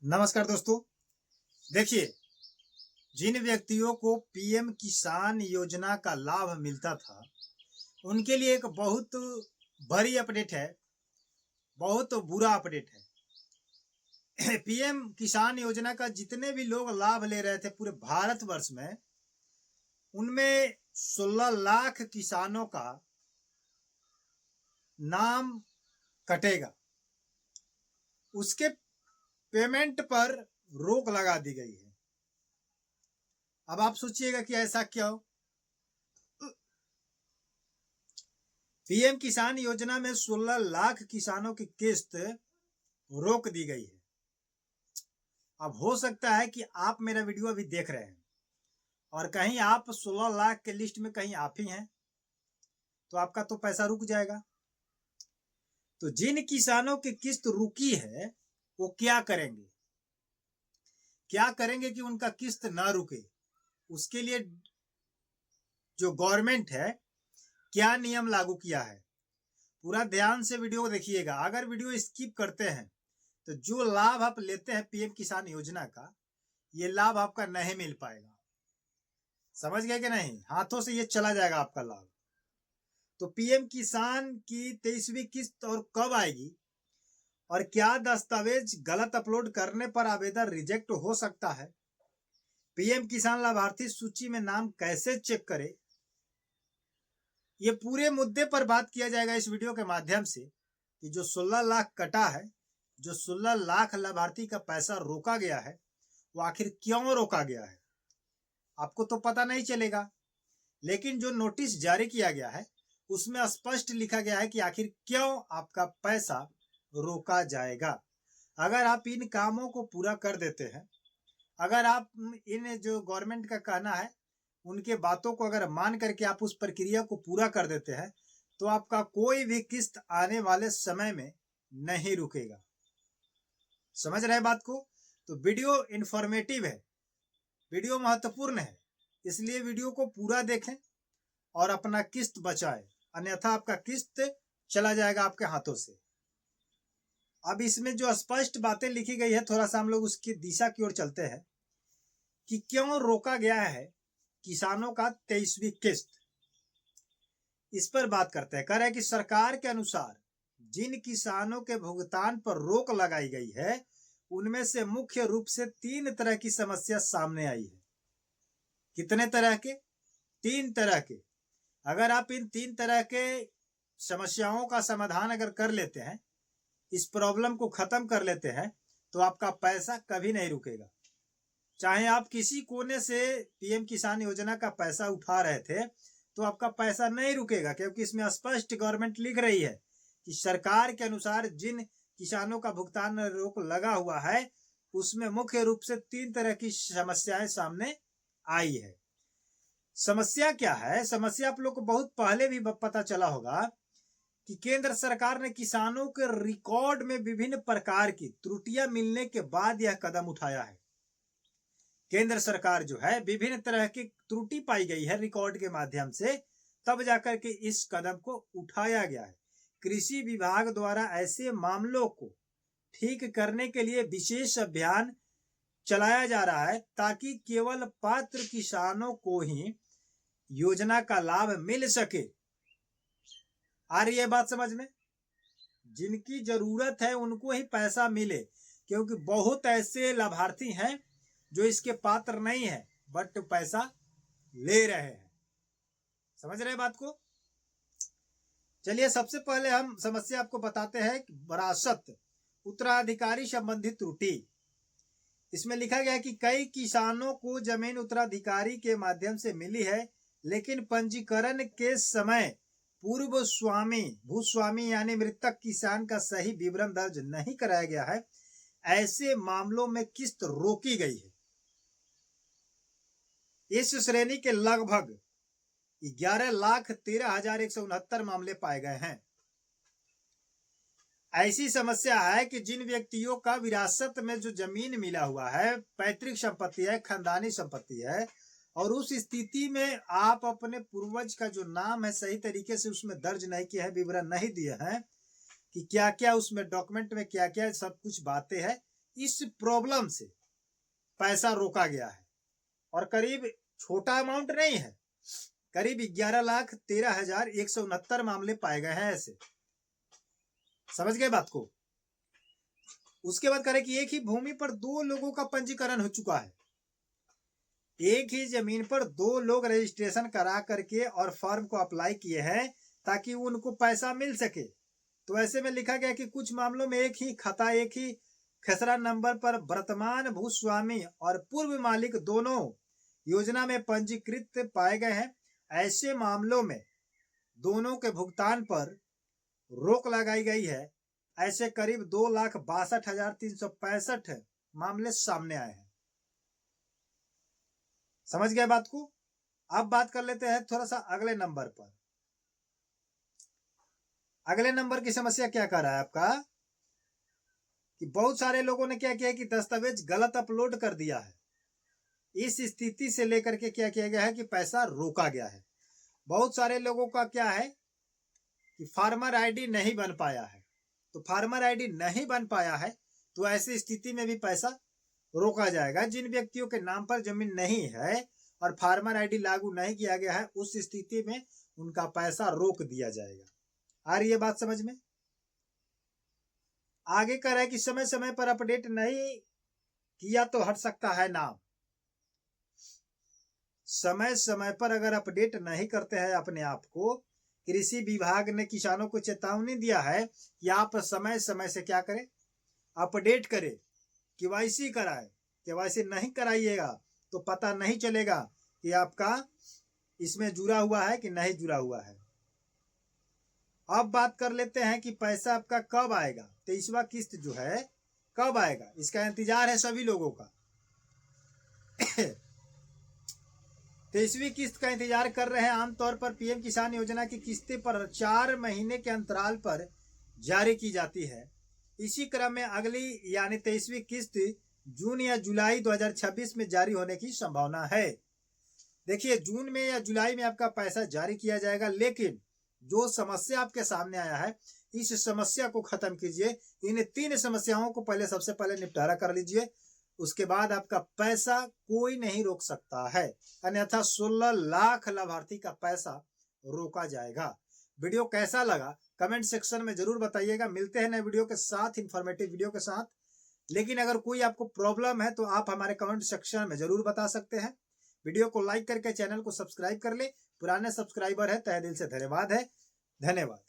नमस्कार दोस्तों। देखिए, जिन व्यक्तियों को पीएम किसान योजना का लाभ मिलता था, उनके लिए एक बहुत बड़ी अपडेट है, बहुत बुरा अपडेट है। पीएम किसान योजना का जितने भी लोग लाभ ले रहे थे पूरे भारतवर्ष में, उनमें 16 लाख किसानों का नाम कटेगा। उसके पेमेंट पर रोक लगा दी गई है। अब आप सोचिएगा कि ऐसा क्यों? पीएम किसान योजना में 16 लाख किसानों की किस्त रोक दी गई है। अब हो सकता है कि आप मेरा वीडियो अभी देख रहे हैं और कहीं आप 16 लाख के लिस्ट में कहीं आप ही हैं, तो आपका तो पैसा रुक जाएगा। तो जिन किसानों की किस्त रुकी है वो क्या करेंगे? क्या करेंगे कि उनका किस्त ना रुके? उसके लिए जो गवर्नमेंट है क्या नियम लागू किया है, पूरा ध्यान से वीडियो देखिएगा। अगर वीडियो स्किप करते हैं तो जो लाभ आप लेते हैं पीएम किसान योजना का, ये लाभ आपका नहीं मिल पाएगा। समझ गए कि नहीं? हाथों से ये चला जाएगा आपका लाभ। तो पीएम किसान की 23वीं किस्त और कब आएगी और क्या दस्तावेज गलत अपलोड करने पर आवेदन रिजेक्ट हो सकता है? पीएम किसान लाभार्थी सूची में नाम कैसे चेक करें? ये पूरे मुद्दे पर बात किया जाएगा इस वीडियो के माध्यम से कि जो 16 लाख कटा है, जो 16 लाख लाभार्थी का पैसा रोका गया है, वो आखिर क्यों रोका गया है? आपको तो पता नहीं चलेगा, लेकिन जो नोटिस जारी किया गया है उसमें स्पष्ट लिखा गया है कि आखिर क्यों आपका पैसा रोका जाएगा। अगर आप इन कामों को पूरा कर देते हैं, अगर आप इन जो गवर्नमेंट का कहना है उनके बातों को अगर मान करके आप उस प्रक्रिया को पूरा कर देते हैं, तो आपका कोई भी किस्त आने वाले समय में नहीं रुकेगा। समझ रहे बात को? तो वीडियो इंफॉर्मेटिव है, वीडियो महत्वपूर्ण है, इसलिए वीडियो को पूरा देखें और अपना किस्त बचाएं, अन्यथा आपका किस्त चला जाएगा आपके हाथों से। अब इसमें जो स्पष्ट बातें लिखी गई है, थोड़ा सा हम लोग उसकी दिशा की ओर चलते हैं कि क्यों रोका गया है किसानों का 23वीं किस्त। इस पर बात करते हैं। कह रहे हैं कि सरकार के अनुसार जिन किसानों के भुगतान पर रोक लगाई गई है, उनमें से मुख्य रूप से 3 तरह की समस्या सामने आई है। कितने तरह के? 3 तरह के। अगर आप इन 3 तरह के समस्याओं का समाधान अगर कर लेते हैं, इस प्रॉब्लम को खत्म कर लेते हैं, तो आपका पैसा कभी नहीं रुकेगा। चाहे आप किसी कोने से पीएम किसान योजना का पैसा उठा रहे थे, तो आपका पैसा नहीं रुकेगा, क्योंकि इसमें स्पष्ट गवर्नमेंट लिख रही है कि सरकार के अनुसार जिन किसानों का भुगतान रोक लगा हुआ है, उसमें मुख्य रूप से 3 तरह की समस्याएं सामने आई है। समस्या क्या है? समस्या आप लोग को बहुत पहले भी पता चला होगा कि केंद्र सरकार ने किसानों के रिकॉर्ड में विभिन्न प्रकार की त्रुटियां मिलने के बाद यह कदम उठाया है। केंद्र सरकार जो है, विभिन्न तरह की त्रुटि पाई गई है रिकॉर्ड के माध्यम से, तब जाकर के इस कदम को उठाया गया है। कृषि विभाग द्वारा ऐसे मामलों को ठीक करने के लिए विशेष अभियान चलाया जा रहा है, ताकि केवल पात्र किसानों को ही योजना का लाभ मिल सके। आ रही है बात समझ में? जिनकी जरूरत है उनको ही पैसा मिले, क्योंकि बहुत ऐसे लाभार्थी हैं जो इसके पात्र नहीं है बट पैसा ले रहे हैं। समझ रहे बात को? चलिए, सबसे पहले हम समस्या आपको बताते हैं कि विरासत उत्तराधिकारी संबंधी त्रुटि। इसमें लिखा गया है कि कई किसानों को जमीन उत्तराधिकारी के माध्यम से मिली है, लेकिन पंजीकरण के समय पूर्व स्वामी भूस्वामी यानी मृतक किसान का सही विवरण दर्ज नहीं कराया गया है। ऐसे मामलों में किस्त रोकी गई है। इस श्रेणी के लगभग 11,13,169 मामले पाए गए हैं। ऐसी समस्या है कि जिन व्यक्तियों का विरासत में जो जमीन मिला हुआ है, पैतृक संपत्ति है, खानदानी संपत्ति है, और उस स्थिति में आप अपने पूर्वज का जो नाम है सही तरीके से उसमें दर्ज नहीं किया है, विवरण नहीं दिए हैं कि क्या क्या उसमें डॉक्यूमेंट में क्या क्या सब कुछ बातें हैं, इस प्रॉब्लम से पैसा रोका गया है और करीब छोटा अमाउंट नहीं है, करीब 11,13,169 मामले पाए गए हैं ऐसे। समझ गए बात को। उसके बाद करें कि एक ही भूमि पर 2 लोगों का पंजीकरण हो चुका है। एक ही जमीन पर 2 लोग रजिस्ट्रेशन करा करके और फॉर्म को अप्लाई किए हैं ताकि उनको पैसा मिल सके। तो ऐसे में लिखा गया कि कुछ मामलों में एक ही खाता, एक ही खसरा नंबर पर वर्तमान भूस्वामी और पूर्व मालिक दोनों योजना में पंजीकृत पाए गए हैं। ऐसे मामलों में दोनों के भुगतान पर रोक लगाई गई है। ऐसे करीब 2,62,365 मामले सामने आए हैं। समझ गए बात को। अब बात कर लेते हैं थोड़ा सा अगले नंबर पर। अगले नंबर की समस्या क्या कर रहा है आपका कि बहुत सारे लोगों ने क्या किया कि दस्तावेज गलत अपलोड कर दिया है। इस स्थिति से लेकर के क्या किया गया है कि पैसा रोका गया है। बहुत सारे लोगों का क्या है कि फार्मर आईडी नहीं बन पाया है। तो फार्मर आईडी नहीं बन पाया है तो ऐसी स्थिति में भी पैसा रोका जाएगा। जिन व्यक्तियों के नाम पर जमीन नहीं है और फार्मर आईडी लागू नहीं किया गया है, उस स्थिति में उनका पैसा रोक दिया जाएगा। आ रही है बात समझ में। आगे कह रहा है कि समय समय पर अपडेट नहीं किया तो हट सकता है नाम। समय समय पर अगर अपडेट नहीं करते हैं अपने आप को, कृषि विभाग ने किसानों को चेतावनी दिया है कि आप समय समय से क्या करें, अपडेट करें, केवाईसी कराएं। केवाईसी नहीं कराइएगा तो पता नहीं चलेगा कि आपका इसमें जुड़ा हुआ है कि नहीं जुड़ा हुआ है। अब बात कर लेते हैं कि पैसा आपका कब आएगा। 23वां किस्त जो है कब आएगा, इसका इंतजार है सभी लोगों का। 23वीं किस्त का इंतजार कर रहे हैं। आमतौर पर पीएम किसान योजना की किस्तें पर 4 महीने के अंतराल पर जारी की जाती है। इसी क्रम में अगली यानी 23वीं किस्त जून या जुलाई 2026 में जारी होने की संभावना है। देखिए, जून में या जुलाई में आपका पैसा जारी किया जाएगा। लेकिन जो समस्या आपके सामने आया है, इस समस्या को खत्म कीजिए। इन 3 समस्याओं को पहले सबसे पहले निपटारा कर लीजिए। उसके बाद आपका पैसा कोई नहीं रोक सकता है, अन्यथा 16 लाख लाभार्थी का पैसा रोका जाएगा। वीडियो कैसा लगा कमेंट सेक्शन में जरूर बताइएगा। मिलते हैं नए वीडियो के साथ, इंफॉर्मेटिव वीडियो के साथ। लेकिन अगर कोई आपको प्रॉब्लम है तो आप हमारे कमेंट सेक्शन में जरूर बता सकते हैं। वीडियो को लाइक करके चैनल को सब्सक्राइब कर ले। पुराने सब्सक्राइबर है, तहे दिल से धन्यवाद है। धन्यवाद।